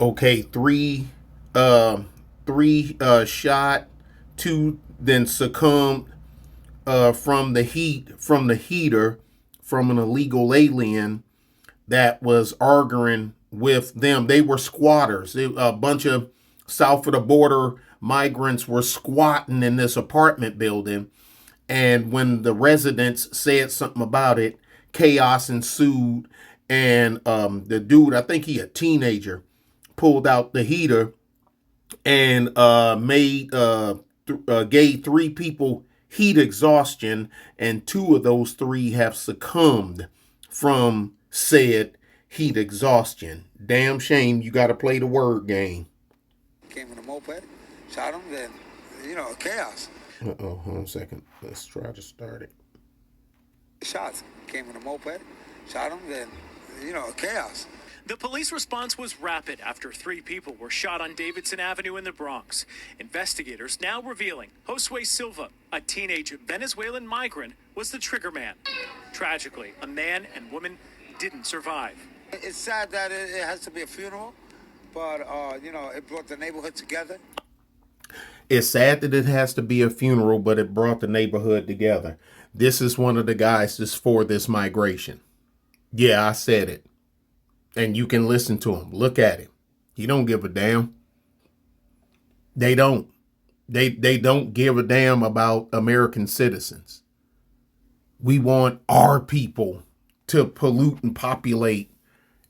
Okay, three shot, two then succumbed from the heater from an illegal alien that was arguing with them. They were squatters. A bunch of south of the border migrants were squatting in this apartment building. And when the residents said something about it, chaos ensued. And the dude, I think he a teenager, pulled out the heater and gave three people heat exhaustion, and two of those three have succumbed from said heat exhaustion. Damn shame you got to play the word game. Came in a moped, shot him, then, chaos. Uh-oh, hold on a second. Let's try to start it. Shots. Came in a moped, shot him, then, chaos. The police response was rapid after three people were shot on Davidson Avenue in the Bronx. Investigators now revealing Josue Silva, a teenage Venezuelan migrant, was the trigger man. Tragically, a man and woman didn't survive. It's sad that it has to be a funeral, but, it brought the neighborhood together. It's sad that it has to be a funeral, but it brought the neighborhood together. This is one of the guys that's for this migration. Yeah, I said it. And you can listen to him. Look at him. He don't give a damn. They don't. They don't give a damn about American citizens. We want our people to pollute and populate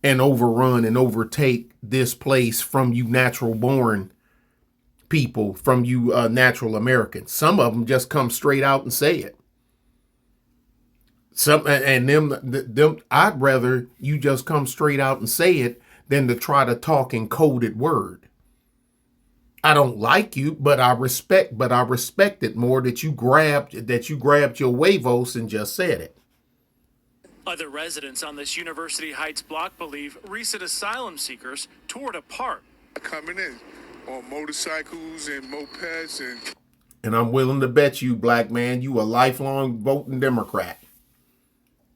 and overrun and overtake this place from you natural born people, from you natural Americans. Some of them just come straight out and say it. Them, I'd rather you just come straight out and say it than to try to talk in coded word. I don't like you, but I respect it more that you grabbed your huevos and just said it. Other residents on this University Heights block believe recent asylum seekers tore it apart. Coming in on motorcycles and mopeds and I'm willing to bet you, black man, you a lifelong voting Democrat.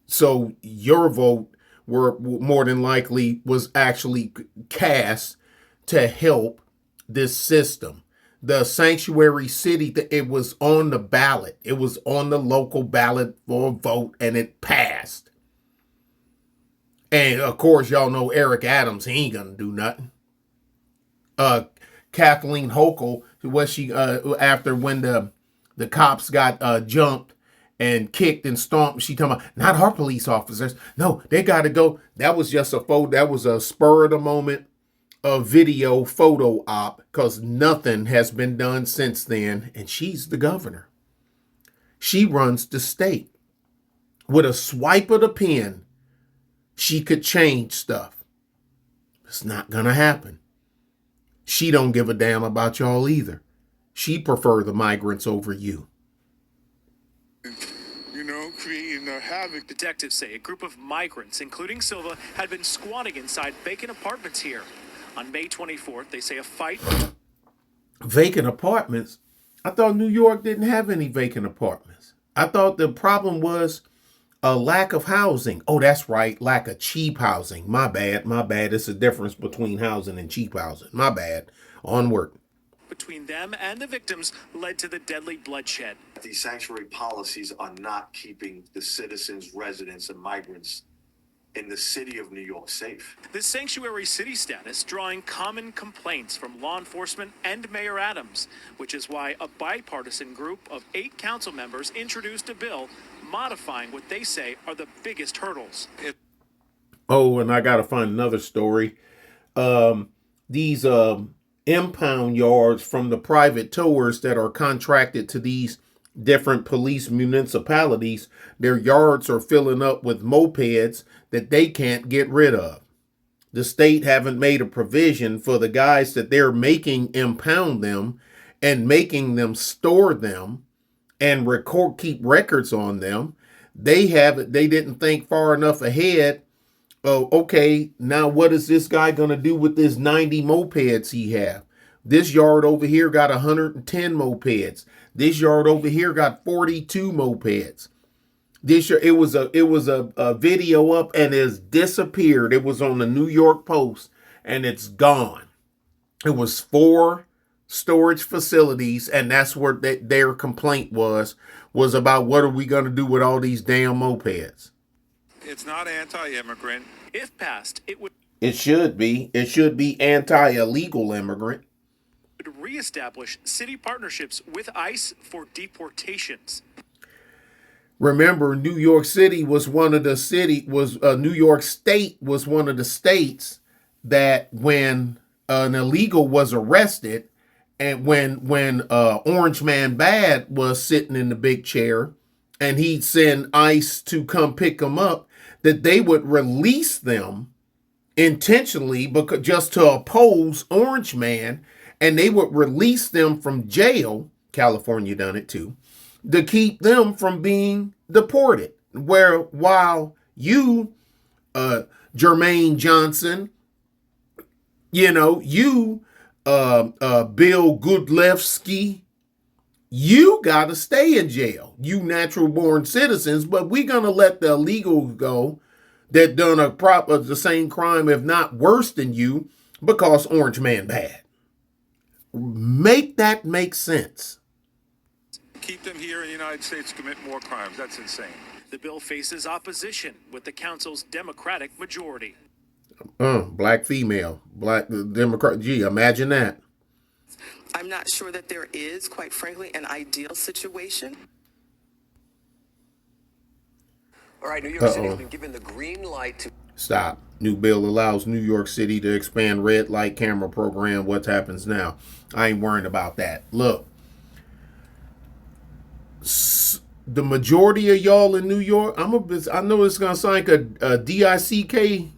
So your vote were more than likely was actually cast to help this system. The sanctuary city, it was on the ballot. It was on the local ballot for a vote, and it passed. And of course, y'all know Eric Adams, he ain't gonna do nothing. Kathleen Hochul, was she after when the cops got jumped and kicked and stomped, she talking about not our police officers. No, they got to go. That was just a photo. That was a spur of the moment, a video photo op, because nothing has been done since then. And she's the governor. She runs the state. With a swipe of the pen, she could change stuff. It's not gonna happen. She don't give a damn about y'all either. She prefer the migrants over you. Creating havoc. Detectives say a group of migrants, including Silva, had been squatting inside vacant apartments here. On May 24th, they say a fight. Vacant apartments? I thought New York didn't have any vacant apartments. I thought the problem was a lack of housing. Oh, that's right. Lack of cheap housing. My bad. It's a difference between housing and cheap housing. My bad. Onward. Between them and the victims led to the deadly bloodshed. These sanctuary policies are not keeping the citizens, residents, and migrants in the city of New York safe. The sanctuary city status drawing common complaints from law enforcement and Mayor Adams, which is why a bipartisan group of 8 council members introduced a bill modifying what they say are the biggest hurdles. Oh, and I got to find another story. These impound yards from the private towers that are contracted to these different police municipalities, their yards are filling up with mopeds that they can't get rid of. The state haven't made a provision for the guys that they're making impound them and making them store them and keep records on them. They didn't think far enough ahead. Oh, okay, now what is this guy going to do with this 90 mopeds he have? This yard over here got 110 mopeds. This yard over here got 42 mopeds. This year it was a video up and it's disappeared. It was on the New York Post and it's gone. It was 4 storage facilities, and that's where their complaint was about what are we going to do with all these damn mopeds. It's not anti-immigrant. If passed, it would It should be. It should be anti-illegal immigrant. reestablish city partnerships with ICE for deportations. Remember, New York City was one of the New York State was one of the states that when an illegal was arrested, and when Orange Man Bad was sitting in the big chair, and he'd send ICE to come pick him up, that they would release them intentionally because just to oppose Orange Man, and they would release them from jail. California done it too, to keep them from being deported. While you, Jermaine Johnson, you, Bill Goodlewski, you got to stay in jail, you natural born citizens, but we're going to let the illegals go that done the same crime, if not worse than you, because Orange Man Bad. Make that make sense. Keep them here in the United States to commit more crimes. That's insane. The bill faces opposition with the council's Democratic majority. Black female, black Democrat. Gee, imagine that. I'm not sure that there is, quite frankly, an ideal situation. All right, New York City has been given the green light to... Stop. New bill allows New York City to expand red light camera program. What happens now? I ain't worrying about that. Look, the majority of y'all in New York, I know it's gonna sound like a DICK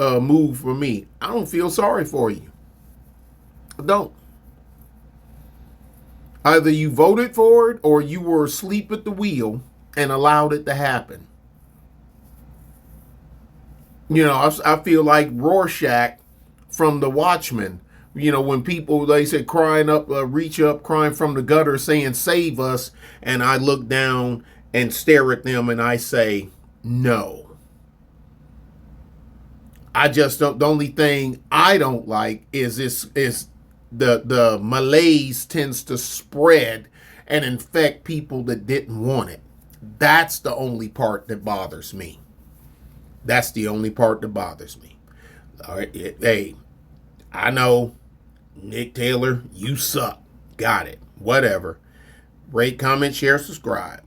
move for me. I don't feel sorry for you. I don't. Either you voted for it or you were asleep at the wheel and allowed it to happen. I feel like Rorschach from The Watchmen. When people, they say, crying up, reach up, crying from the gutter, saying, save us. And I look down and stare at them and I say, no. I just don't, the only thing I don't like is the malaise tends to spread and infect people that didn't want it. That's the only part that bothers me. That's the only part that bothers me. All right. Hey, I know, Nick Taylor, you suck. Got it. Whatever. Rate, comment, share, subscribe.